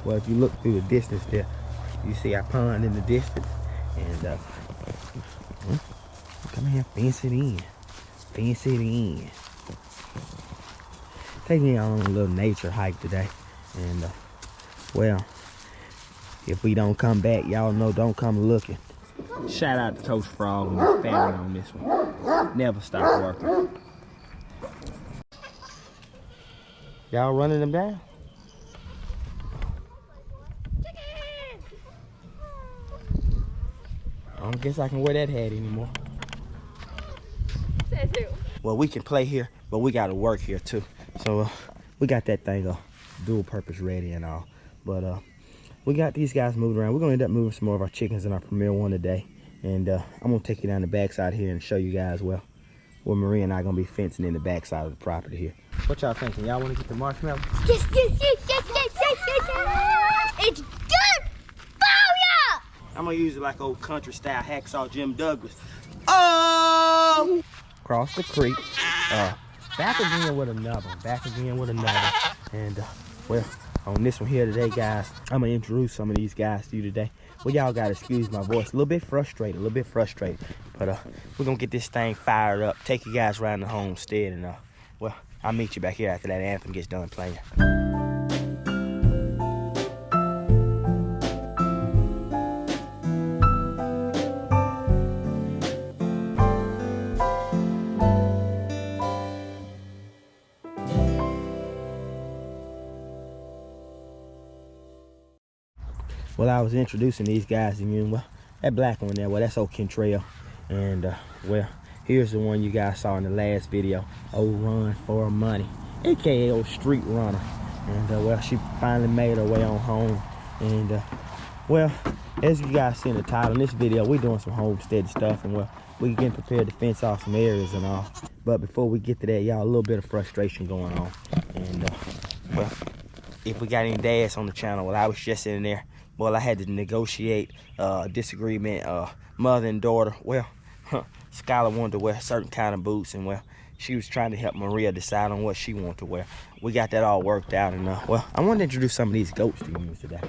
Well, if you look through the distance there, you see our pond in the distance. And come here, fence it in. Fence it in. Taking y'all on a little nature hike today. And well, if we don't come back, y'all know don't come looking. Shout out to Coach Frog and his family on this one. Never stop working. Y'all running them down? I don't guess I can wear that hat anymore. Well, we can play here, but we got to work here too. So we got that thing dual purpose ready and all. But we got these guys moving around. We're going to end up moving some more of our chickens in our premier one today. And I'm going to take you down the backside here and show you guys, well, where Maria and I are going to be fencing in the backside of the property here. What y'all thinking? Y'all want to get the marshmallow? Yes. It's good! Fire! I'm going to use it like old country style hacksaw Jim Douglas. Oh! Cross the creek. Back again with another one. And well, on this one here today, guys, I'm gonna introduce some of these guys to you today. Well, y'all gotta excuse my voice, a little bit frustrated, but we're gonna get this thing fired up, take you guys around the homestead, and well, I'll meet you back here after that anthem gets done playing. Well, I was introducing these guys, and well, that black one there, well, that's old Kentrail. And well, here's the one you guys saw in the last video, old Run for Money, aka old Street Runner. And well, she finally made her way on home. And well, as you guys see in the title, in this video, we're doing some homestead stuff, and well, we're getting prepared to fence off some areas and all. But before we get to that, y'all, a little bit of frustration going on. And well, if we got any dads on the channel, well, I was just in there. Well, I had to negotiate a disagreement, mother and daughter. Well, Skylar wanted to wear certain kind of boots, and well, she was trying to help Maria decide on what she wanted to wear. We got that all worked out, and well, I wanted to introduce some of these goats to you today.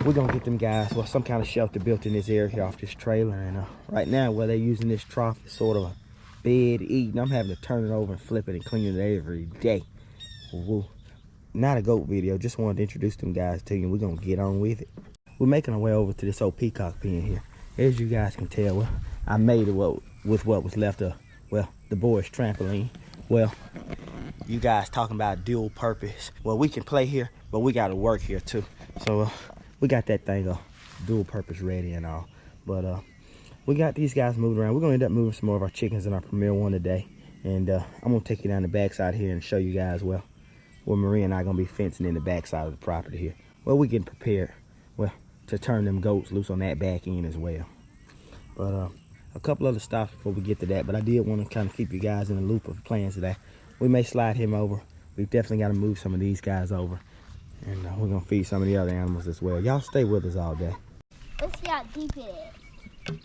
We're gonna get them guys, well, some kind of shelter built in this area off this trailer, and right now, well, they're using this trough as sort of a bed to eat, and I'm having to turn it over and flip it and clean it every day. Woo. Not a goat video, just wanted to introduce them guys to you, and we're gonna get on with it. We're making our way over to this old peacock pen here. As you guys can tell, well, I made it with what was left of, well, the boys' trampoline. Well, you guys talking about dual purpose. Well, we can play here, but we gotta work here too. So we got that thing dual purpose ready and all. But we got these guys moving around. We're gonna end up moving some more of our chickens in our premier one today. And I'm gonna take you down the backside here and show you guys, well, where Maria and I are gonna be fencing in the backside of the property here. Well, we're getting prepared, well, to turn them goats loose on that back end as well. But a couple other stops before we get to that, but I did want to kind of keep you guys in the loop of plans today. We may slide him over. We've definitely got to move some of these guys over, and we're gonna feed some of the other animals as well. Y'all stay with us all day. Let's see how deep it is.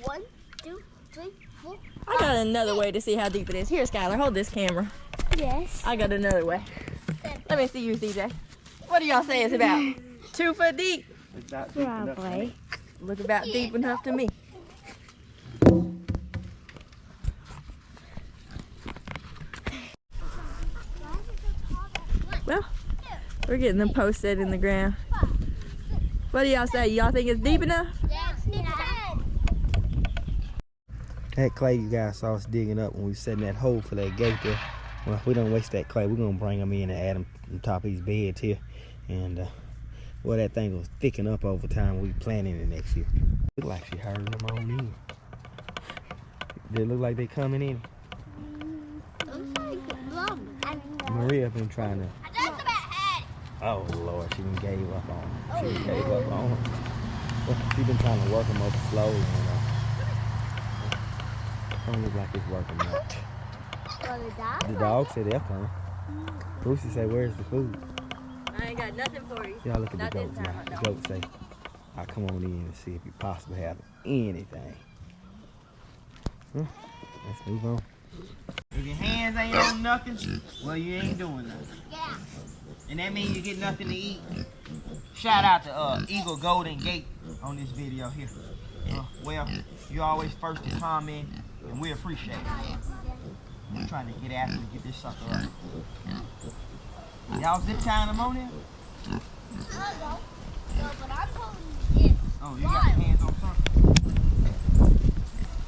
1, 2, 3, 4. I got another way to see how deep it is. Here, Skylar, hold this camera. Yes. I got another way. Let me see you, CJ. What do y'all say it's about? 2 foot deep? Probably. Look about deep enough to me. Well, we're getting them posts set in the ground. What do y'all say? Y'all think it's deep enough? That clay you guys saw us digging up when we set in that hole for that gate there. Well, we don't waste that clay. We're gonna bring them in and add them on top of these beds here. And well, that thing was thickening up over time. We planting it next year. Look like she herding them on in. They look like they coming in. Maria been trying to. Oh Lord, she done gave up on them. She gave up on them. Well, she been trying to work them over slowly, you know. Don't look like it's working much. The dog said they'll come. Brucey said, "Where's the food?" I ain't got nothing for you. Y'all look at the goats now. The goats say, "I'll come on in and see if you possibly have anything." Let's move on. If your hands ain't on nothing, well, you ain't doing nothing. Yeah. and that means you get nothing to eat. Shout out to Eagle Golden Gate on this video here. Well, you always first to comment, and we appreciate it. We're trying to get after to get this sucker up. Y'all zip tying them on there? No, but I'm holding this. Oh, you got your hands on something?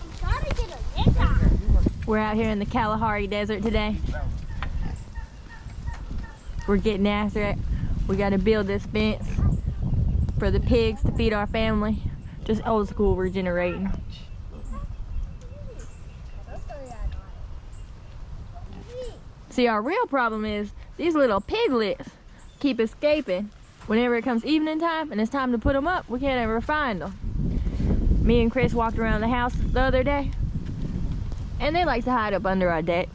I'm trying to get a zip tie. We're out here in the Kalahari Desert today. We're getting after it. We got to build this fence for the pigs to feed our family. Just old school regenerating. See, our real problem is these little piglets keep escaping. Whenever it comes evening time and it's time to put them up, we can't ever find them. Me and Chris walked around the house the other day, and they like to hide up under our deck.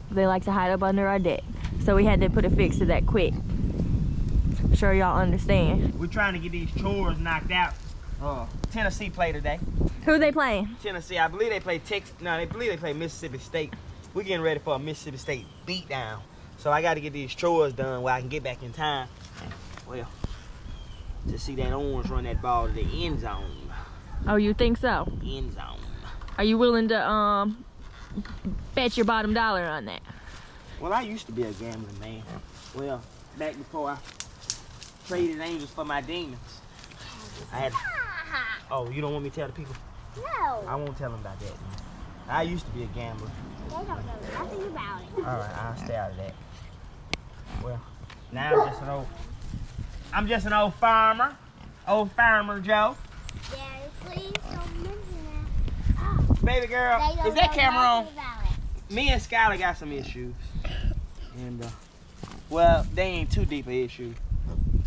So we had to put a fix to that quick. I'm sure y'all understand. We're trying to get these chores knocked out. Tennessee play today. Who they playing? Tennessee, I believe they play Texas. No, they believe they play Mississippi State. We're getting ready for a Mississippi State beatdown. So I got to get these chores done where I can get back in time. Well, to see that orange run that ball to the end zone. Oh, you think so? End zone. Are you willing to bet your bottom dollar on that? Well, I used to be a gambling man. Well, back before I traded angels for my demons. I had. Oh, you don't want me to tell the people? No. I won't tell them about that. I used to be a gambler. They don't know nothing about it. All right, I'll stay out of that. Well, now I'm just an old farmer. Old farmer Joe. Daddy, please don't mention that. Baby girl, They don't is that know camera on? nothing about it. Me and Skylar got some issues. And, well, they ain't too deep an issue.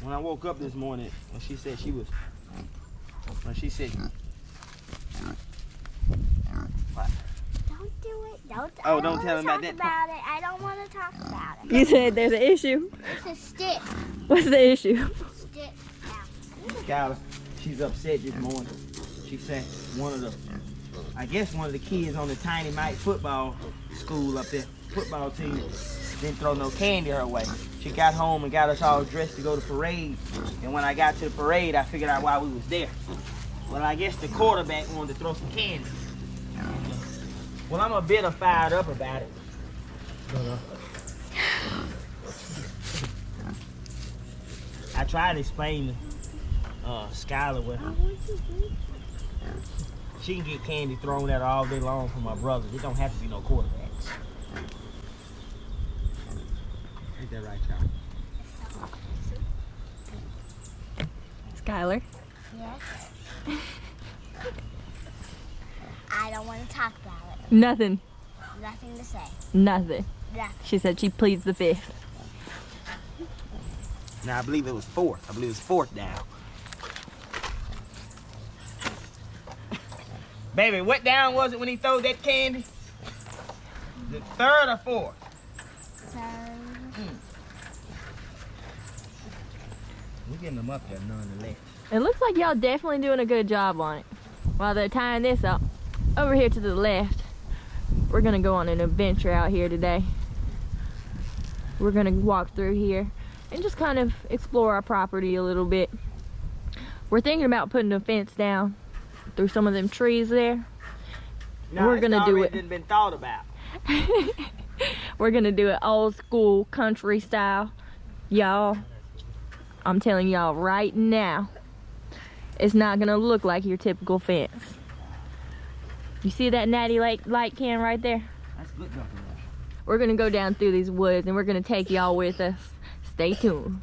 When I woke up this morning, when she said what? Don't do it. Don't. Oh, I don't tell him about talk that. about it. I don't want to talk about it. You said there's an issue. It's a stick. What's the issue? Stick. Skylar, she's upset this morning. She said one of the kids on the Tiny Mike football school up there, football team, didn't throw no candy her way. She got home and got us all dressed to go to parade. And when I got to the parade, I figured out why we was there. Well, I guess the quarterback wanted to throw some candy. Well, I'm a bit fired up about it. I tried to explain to Skylar what she can get candy thrown at her all day long from my brothers. It don't have to be no quarterbacks. Ain't that right, y'all? Skylar. Yes. I don't want to talk about it. Nothing. Nothing to say. Nothing. Nothing. She said she pleads the fifth. Now I believe it was fourth. I believe it was fourth down. Baby, what down was it when he threw that candy? The third or fourth? We're getting them up there nonetheless. It looks like y'all definitely doing a good job on it. While they're tying this up, over here to the left, we're gonna go on an adventure out here today. We're gonna walk through here and just kind of explore our property a little bit. We're thinking about putting a fence down through some of them trees there. No, we're gonna do it. It's been thought about. We're gonna do it old school country style. Y'all, I'm telling y'all right now, it's not gonna look like your typical fence. You see that natty light can right there? That's good enough. We're gonna go down through these woods and we're gonna take y'all with us. Stay tuned.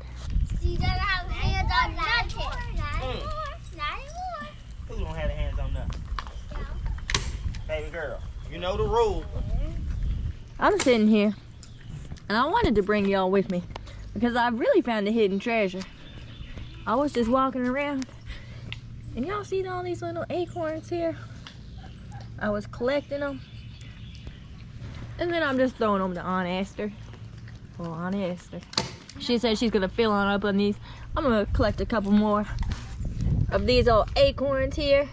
So you gotta have hands on nothing. Not anymore. Who's gonna have the hands on nothing? Baby girl, you know the rule. I'm sitting here and I wanted to bring y'all with me because I really found a hidden treasure. I was just walking around and y'all see all these little acorns here? I was collecting them and then I'm just throwing them to Aunt Esther. Well, Aunt Esther. She said she's gonna fill on up on these. I'm gonna collect a couple more of these old acorns here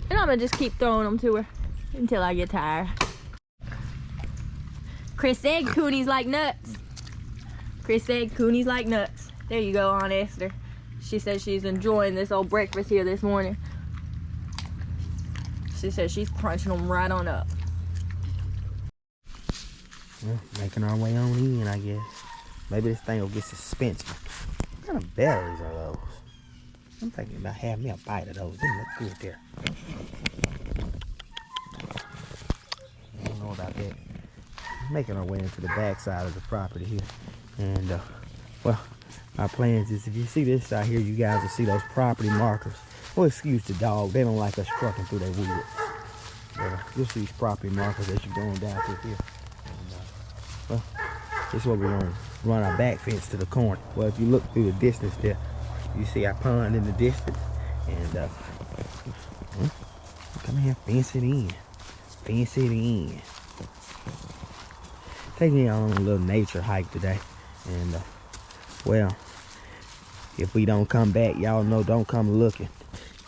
and I'm gonna just keep throwing them to her until I get tired. Chris said coonies like nuts. Chris said coonies like nuts. There you go, Aunt Esther. She said she's enjoying this old breakfast here this morning. She said she's crunching them right on up. Well, making our way on in, I guess. Maybe this thing will get suspension. What kind of berries are those? I'm thinking about having me a bite of those. They look good there. I don't know about that. Making our way into the back side of the property here. And, well, our plans is if you see this side here, you guys will see those property markers. Well, excuse the dog. They don't like us trucking through their woods. But you'll see these property markers as you're going down through here. And, well, this is where we're going to run our back fence to the corner. Well, if you look through the distance there, you see our pond in the distance. And, come here, fence it in. Fence it in. Taking y'all on a little nature hike today. And, well, if we don't come back, y'all know don't come looking.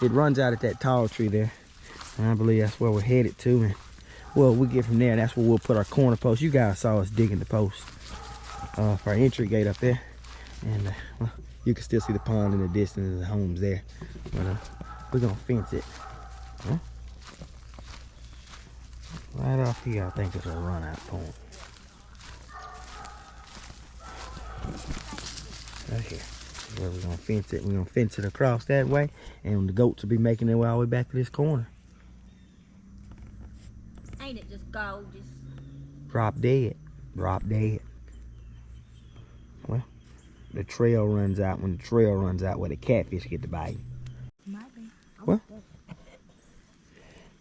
It runs out at that tall tree there. And I believe that's where we're headed to. And, well, we get from there, and that's where we'll put our corner post. You guys saw us digging the post for our entry gate up there. And, well, you can still see the pond in the distance and the homes there. But we're going to fence it. Huh? Right off here, I think it's a run out point. Right here. Where we're going to fence it. We're going to fence it across that way. And the goats will be making their way all the way back to this corner. Ain't it just gorgeous? Drop dead. Drop dead. Well, the trail runs out. When the trail runs out, where the catfish get to bite. Might be. Well,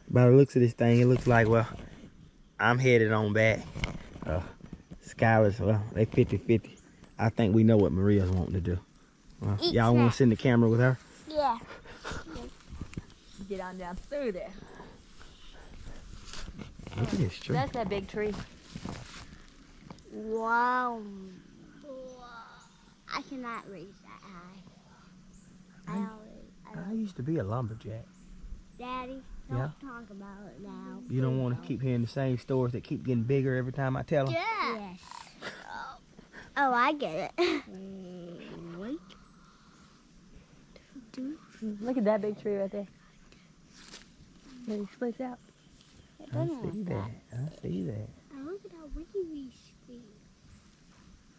by the looks of this thing, it looks like, well, I'm headed on back. Skylar's, well, they 50-50. I think we know what Maria's wanting to do. Y'all want to send the camera with her? Yeah. Get on down through there. Look at this tree. That's that big tree. Wow. I cannot reach that high. I used to be a lumberjack. Daddy, don't talk about it now. You don't want to keep hearing the same stories that keep getting bigger every time I tell them? Yeah. Yes. Oh, I get it. Wait. Look at that big tree right there. It splits out. I see that. I see that. And look at how wicky we speak.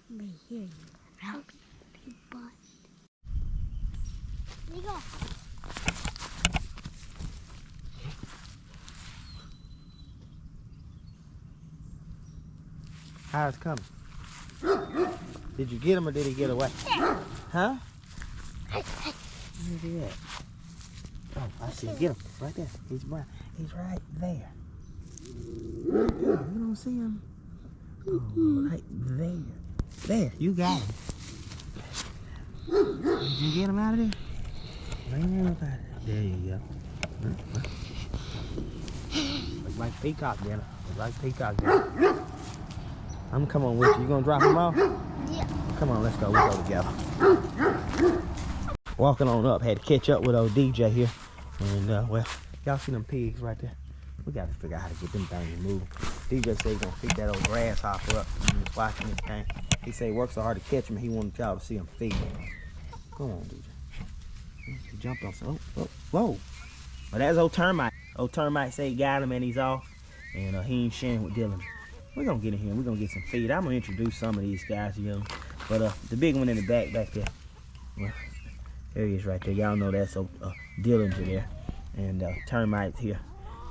We hear you. Help you butt. There you go. How's it coming? Did you get him or did he get away? Huh? Where's he at? Oh, I see him. Get him. Right there. He's right. He's right there. You don't see him? Oh, right there. There. You got him. Did you get him out of there? Bring him up out of there. There you go. Look like peacock dinner. Look like peacock dinner. I'm gonna come on with you. You gonna drop him off? Yeah. Come on, let's go. We'll go together. Walking on up, had to catch up with old DJ here. And, well, y'all see them pigs right there? We gotta figure out how to get them things moving. DJ said he's gonna feed that old grasshopper up. He was watching this thing. He said he works so hard to catch him, he wanted y'all to see him feed. Go on, DJ. He jumped on some. Oh, whoa. But that's old termite. Old termite say he got him and he's off. And he ain't sharing with Dylan. We're gonna get in here. We're gonna get some feed. I'm gonna introduce some of these guys, you know. But the big one in the back there. Well, there he is right there. Y'all know that's old Dillinger there. And termites here.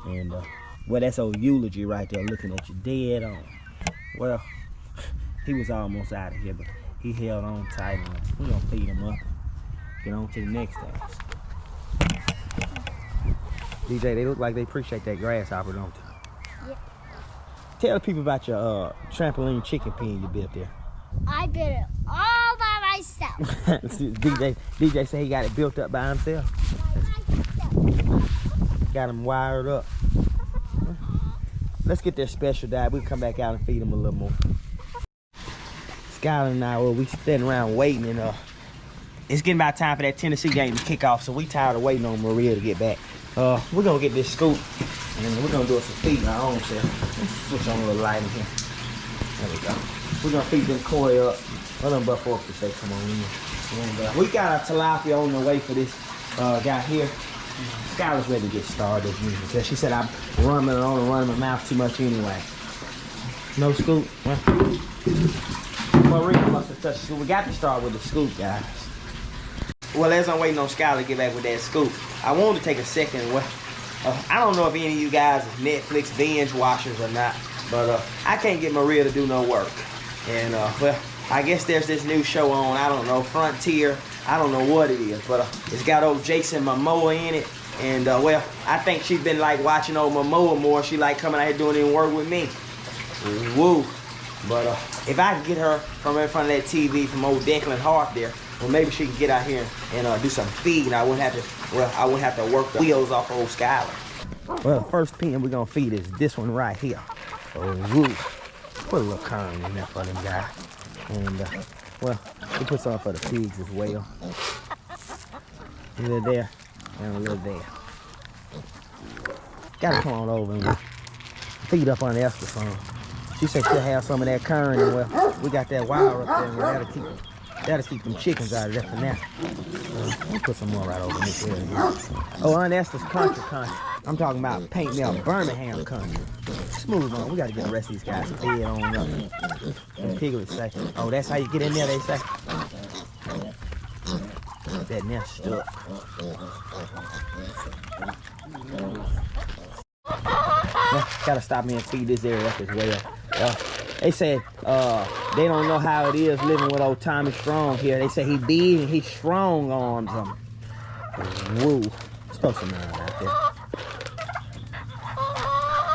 And well, that's old Eulogy right there looking at you dead on. Well, he was almost out of here, but he held on tight. And we're gonna feed him up. Get on to the next task. DJ, they look like they appreciate that grasshopper, don't they? Tell the people about your trampoline chicken pen you built there. I built it all by myself. DJ said he got it built up by himself. Got him wired up. Let's get their special diet. We'll come back out and feed them a little more. Skylar and I, well, we sitting around waiting, and it's getting about time for that Tennessee game to kick off, so we tired of waiting on Maria to get back. We're gonna get this scoop. And we're gonna do some feeding our own self. Let's switch on a little light in here. There we go. We're gonna feed them koi up. Let them buff up if they come on in. And we got a tilapia on the way for this guy here. Skylar's ready to get started. She said I'm running my mouth too much anyway. No scoop. Well, Maria must have touched the scoop. We got to start with the scoop, guys. Well, as I'm waiting on Skylar to get back with that scoop, I wanted to take a second. I don't know if any of you guys is Netflix binge watchers or not, but I can't get Maria to do no work. And, well, I guess there's this new show on, I don't know, Frontier. I don't know what it is, but it's got old Jason Momoa in it. And, well, I think she's been, like, watching old Momoa more. She like coming out here doing any work with me. Woo. But if I can get her from in front of that TV from old Declan Hart there, well, maybe she can get out here and do some feeding. I wouldn't have to, well, I wouldn't have to work the wheels off old Skylar. Well, the first pen we're gonna feed is this one right here. Oh, woo. Put a little kern in there for them guys. And, well, we put some for the pigs as well. A little there and a little there. Gotta come on over and feed up on Esther some. She said she'll have some of that kern, and well, we got that wire up there, and that'll keep them chickens out of there for now. We'll put some more right over in this area. Oh, and Esther's country. I'm talking about painting out Birmingham country. Let's move on. We got to get the rest of these guys fed on up. And Piglets say, oh, that's how you get in there, they say. That nest stuck. Well, gotta stop me and feed this area up as well. They say they don't know how it is living with old Tommy Strong here. They say he big and he strong arms them. Woo. Supposed to mind out there.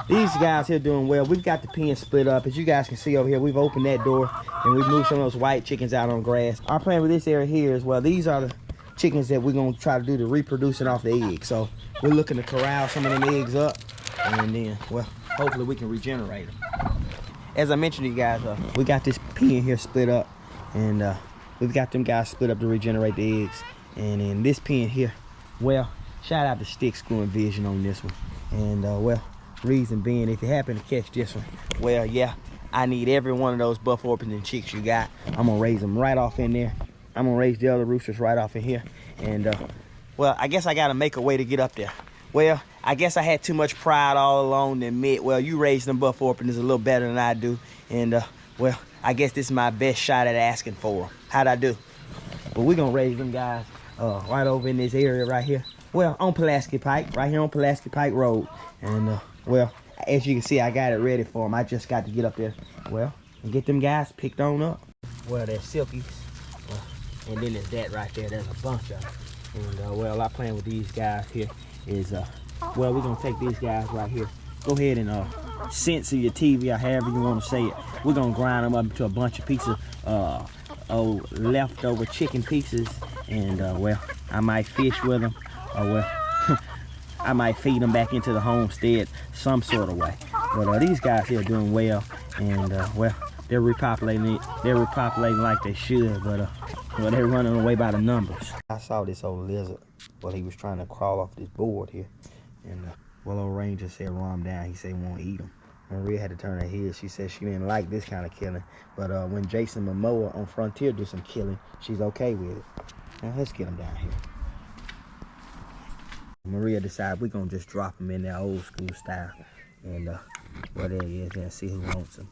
These guys here doing well. We've got the pen split up. As you guys can see over here, we've opened that door and we've moved some of those white chickens out on grass. Our plan with this area here is, well, these are the chickens that we're gonna try to do the reproducing off the eggs. So we're looking to corral some of them eggs up, and then, well, hopefully we can regenerate them. As I mentioned to you guys, we got this pen here split up, and we've got them guys split up to regenerate the eggs. And in this pen here, well, shout out to Stick Screw and Vision on this one. And well, reason being, if you happen to catch this one, well, yeah, I need every one of those buff orpington chicks you got. I'm gonna raise them right off in there. I'm gonna raise the other roosters right off in here. And well, I guess I gotta make a way to get up there. Well, I guess I had too much pride all along to admit, well, you raised them buff orpingtons a little better than I do. And well, I guess this is my best shot at asking for them. How'd I do? But we're gonna raise them guys right over in this area right here. Well, on Pulaski Pike, right here on Pulaski Pike Road. And well, as you can see, I got it ready for them. I just got to get up there, well, and get them guys picked on up. Well, there's silkies. And then there's that right there. There's a bunch of them. And well, our plan with these guys here is, well, we're gonna take these guys right here. Go ahead and censor your TV or however you want to say it. We're gonna grind them up into a bunch of pieces of leftover chicken pieces. And well, I might fish with them, or well, I might feed them back into the homestead some sort of way. But these guys here are doing well, and well, they're repopulating it. They're repopulating like they should, but well, they're running away by the numbers. I saw this old lizard. Well, he was trying to crawl off this board here, and well, old Ranger said run him down. He said he won't eat him. Maria had to turn her head. She said she didn't like this kind of killing, but when Jason Momoa on Frontier do some killing, she's okay with it. Now let's get him down here. Maria decided we're gonna just drop him in there old school style, and well, there he is. There, see who wants him.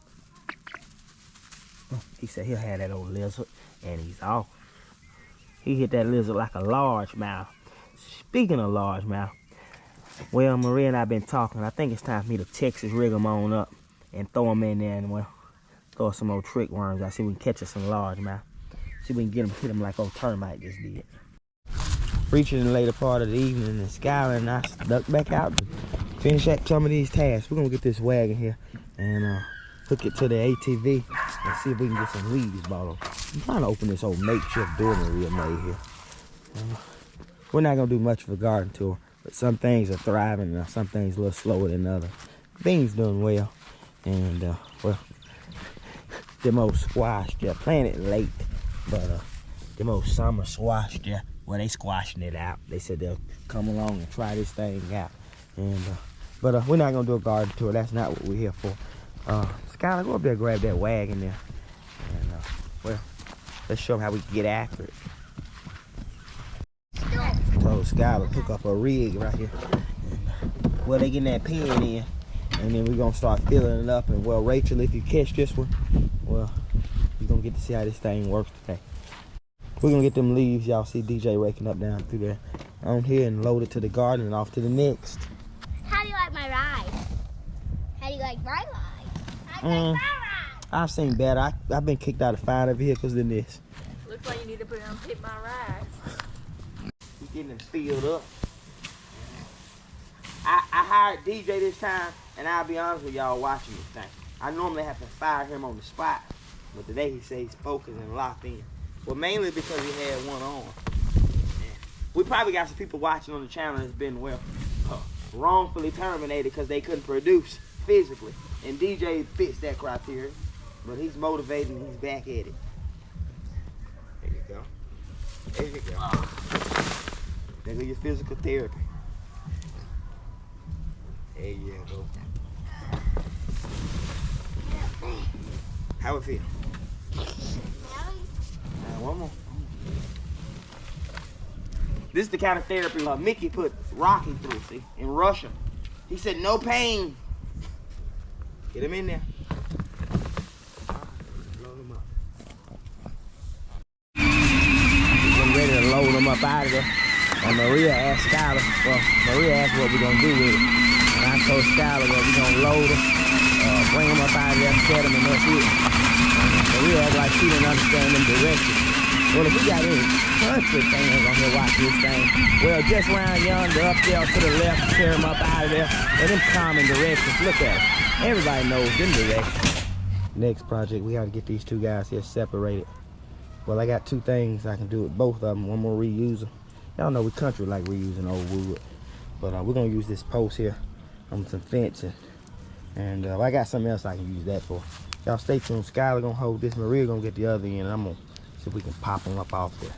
He said he'll have that old lizard, and he's off. He hit that lizard like a largemouth. Speaking of largemouth, well, Maria and I been talking. I think it's time for me to Texas rig them on up and throw them in there, and well, throw some old trick worms. I see we can catch us some largemouth. See if we can get them, hit them like old termite just did. Reaching in the later part of the evening, and Skylar and I duck back out to finish up some of these tasks. We're gonna get this wagon here and hook it to the ATV and see if we can get some leaves bottled. I'm trying to open this old makeshift building we made here. We're not gonna do much of a garden tour, but some things are thriving and some things a little slower than others. Things doing well, and well, them old squash, they're planted late, but them old summer squash, well, they squashing it out. They said they'll come along and try this thing out. And but we're not gonna do a garden tour. That's not what we're here for. Skylar, go up there and grab that wagon there. And well, let's show them how we can get after it. told Skylar hook up a rig right here. Well, they getting that pen in, and then we're gonna start filling it up. And well, Rachel, if you catch this one, well, you're gonna get to see how this thing works today. We're gonna get them leaves y'all see DJ raking up down through there on here and load it to the garden and off to the next. How do you like my ride? How do you like my ride? How do you like my ride? I've seen better. I've been kicked out of finer vehicles than this. Looks like you need to put it on Hit My Ride. He's getting them filled up. I hired DJ this time, and I'll be honest with y'all watching this thing. I normally have to fire him on the spot, but today he says he's focused and locked in. Well, mainly because he had one on. We probably got some people watching on the channel that's been, well, wrongfully terminated because they couldn't produce physically. And DJ fits that criteria, but he's motivated and he's back at it. There you go. There you go. There go your physical therapy. There you go. How it feel? One more. This is the kind of therapy Mickey put Rocky through, see, in Russia. He said, no pain. Get him in there. Load him up. We're getting ready to load him up out of there. And Maria asked Skylar, well, Maria asked what we're going to do with it. And I told Skylar, well, we're going to load him, bring him up out of there, set him, and that's it. Maria act like she didn't understand them directions. Well, if we got any country fans on here watching this thing, well, just round yonder, up there to the left, tear them up out of there, and them common directions. Look at it. Everybody knows them directions. Next project, we got to get these two guys here separated. Well, I got two things I can do with both of them. One more reuse them. Y'all know we country like reusing old wood. But we're going to use this post here on some fencing. And I got something else I can use that for. Y'all stay tuned. Skylar going to hold this. Maria going to get the other end. And I'm going to see if we can pop them up off there.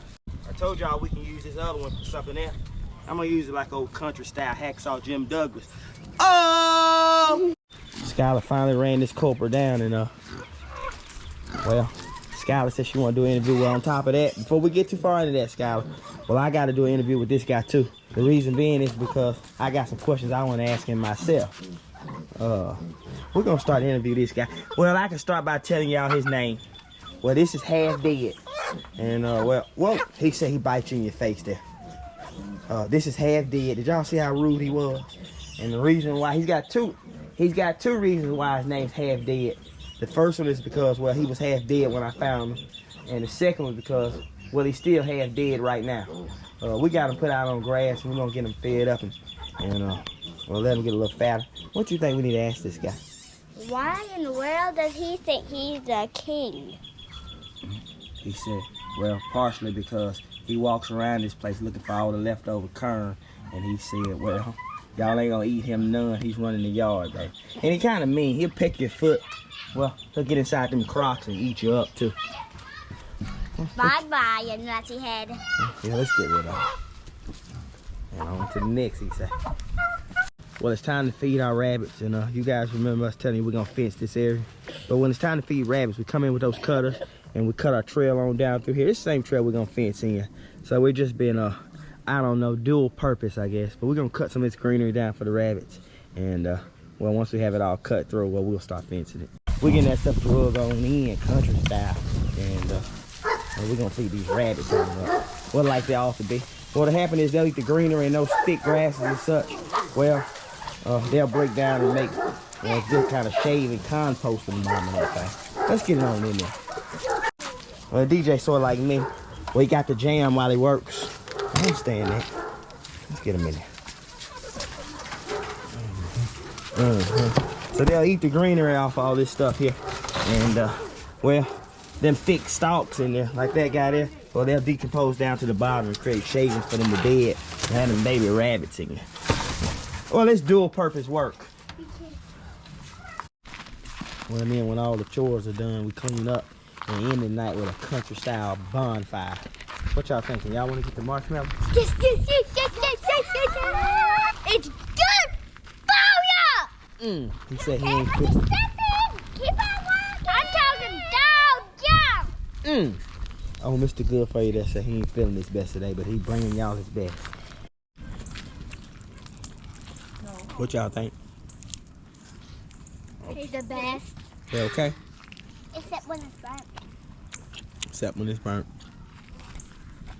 I told y'all we can use this other one for something else. I'm going to use it like old country style hacksaw Jim Douglas. Oh! Skylar finally ran this culprit down. And, well, Skylar said she want to do an interview. Well, on top of that, before we get too far into that, Skylar, well, I got to do an interview with this guy, too. The reason being is because I got some questions I want to ask him myself. We're going to start to interview this guy. Well, I can start by telling y'all his name. Well, this is Half Dead. And, well, whoa, he said he bites you in your face there. This is Half Dead. Did y'all see how rude he was? And the reason why, he's got two reasons why his name's Half Dead. The first one is because, well, he was half dead when I found him. And the second one is because, well, he's still half dead right now. We got him put out on grass, and we're going to get him fed up and we'll let him get a little fatter. What do you think we need to ask this guy? Why in the world does he think he's the king? He said, well, partially because he walks around this place looking for all the leftover corn. And he said, well, y'all ain't going to eat him none. He's running the yard, though. And he kind of mean. He'll peck your foot. Well, he'll get inside them crocs and eat you up, too. Bye-bye, you nutty head. Yeah, let's get rid of him. And on to the next, he said. Well, it's time to feed our rabbits. And you guys remember us telling you we're going to fence this area. But when it's time to feed rabbits, we come in with those cutters. And we cut our trail on down through here. It's the same trail we're going to fence in. So we're just been, I don't know, dual purpose, I guess. But we're going to cut some of this greenery down for the rabbits. And, well, once we have it all cut through, well, we'll start fencing it. We're getting that stuff drug on in, country style. And we're going to feed these rabbits on well, like they ought to be. What'll happen is they'll eat the greenery and those thick grasses and such. Well, they'll break down and make a good kind of shade and compost in the moment and everything. Let's get it on in there. Well, DJ sort of like me. Well, he got the jam while he works. I understand that. Let's get him in there. So they'll eat the greenery off all this stuff here. And, well, them thick stalks in there, like that guy there, well, they'll decompose down to the bottom and create shavings for them to bed and have them baby rabbits in there. Well, it's dual purpose work. Well, and then when all the chores are done, we clean up and end the night with a country style bonfire. What y'all thinking? Y'all want to get the marshmallows? Yes. It's good fire! He said he ain't Keep on walking! I'm talking dog jump! Oh, Mr. Good for you that said he ain't feeling his best today, but he bringing y'all his best. What y'all think? He's the best. They okay? Except when it's burnt. Except when it's burnt.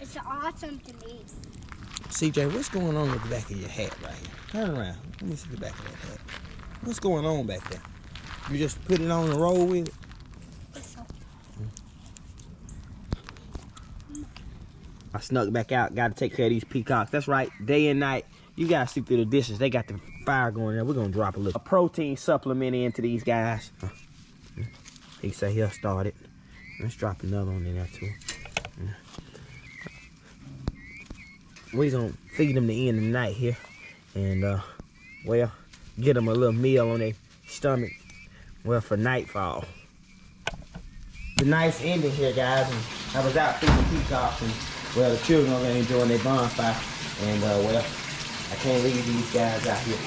It's awesome to me. CJ, what's going on with the back of your hat right here? Turn around. Let me see the back of that hat. What's going on back there? You just put it on and roll with it? I snuck back out. Got to take care of these peacocks. That's right. Day and night. You got to see through the dishes. They got the fire going there. We're going to drop a protein supplement into these guys. He say he'll start it. Let's drop another one in there too. We're going to feed them the end of the night here. And, well, get them a little meal on their stomach. Well, for nightfall. The nice ending here, guys. And I was out feeding the peacocks. And, well, the children are going to enjoy their bonfire. And, well, I can't leave these guys out here.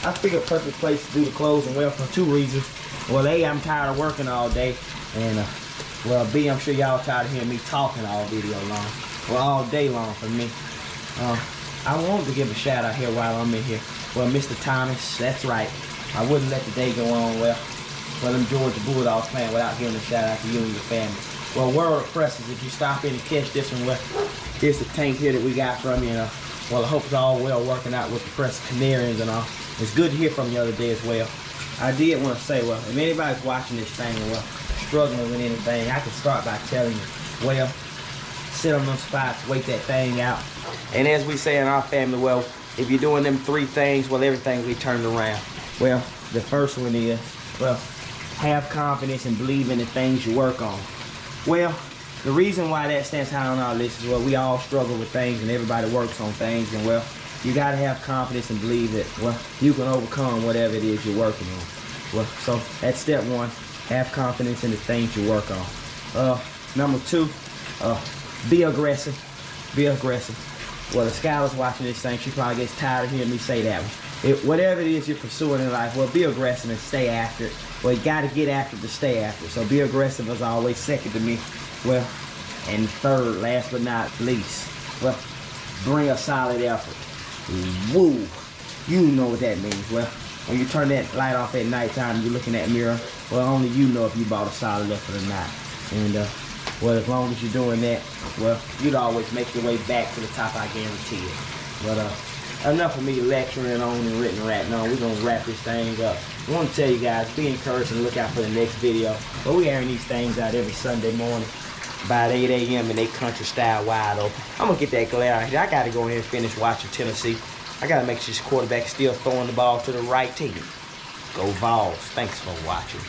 I figured a perfect place to do the closing. Well, for two reasons. Well, A, I'm tired of working all day. And, well, B, I'm sure y'all tired of hearing me talking all video long. Well, all day long for me. I wanted to give a shout out here while I'm in here. Well, Mr. Thomas, that's right. I wouldn't let the day go on well them Georgia Bulldogs playing without giving a shout out to you and your family. Well, word presses, if you stop in and catch this one, well, here's the tank here that we got from you. Well, I hope it's all well working out with the Press Canarians and all. It's good to hear from you the other day as well. I did want to say, well, if anybody's watching this thing and, well, struggling with anything, I can start by telling you, well, sit on them spots, wait that thing out. And as we say in our family, well, if you're doing them three things, well, everything will be turned around. Well, the first one is, well, have confidence and believe in the things you work on. Well, the reason why that stands high on our list is, well, we all struggle with things and everybody works on things. And, well, you got to have confidence and believe that, well, you can overcome whatever it is you're working on. Well, so that's step one. Have confidence in the things you work on. Number two, be aggressive. Be aggressive. Well, if Skylar's watching this thing, she probably gets tired of hearing me say that one. Whatever it is you're pursuing in life, well, be aggressive and stay after it. Well, you got to get after it to stay after it. So be aggressive as always. Second to me. Well, and third, last but not least, well, bring a solid effort. Woo! You know what that means. Well, when you turn that light off at nighttime and you look in that mirror, well, only you know if you bought a solid effort or not. And, well, as long as you're doing that, well, you'd always make your way back to the top, I guarantee it. But, enough of me lecturing on and written ratting on. We're going to wrap this thing up. I want to tell you guys, be encouraged and look out for the next video. But we airing these things out every Sunday morning about 8 a.m. in they country style wide open. I'm going to get that glare out here. I got to go ahead and finish watching Tennessee. I got to make sure this quarterback is still throwing the ball to the right team. Go Vols. Thanks for watching.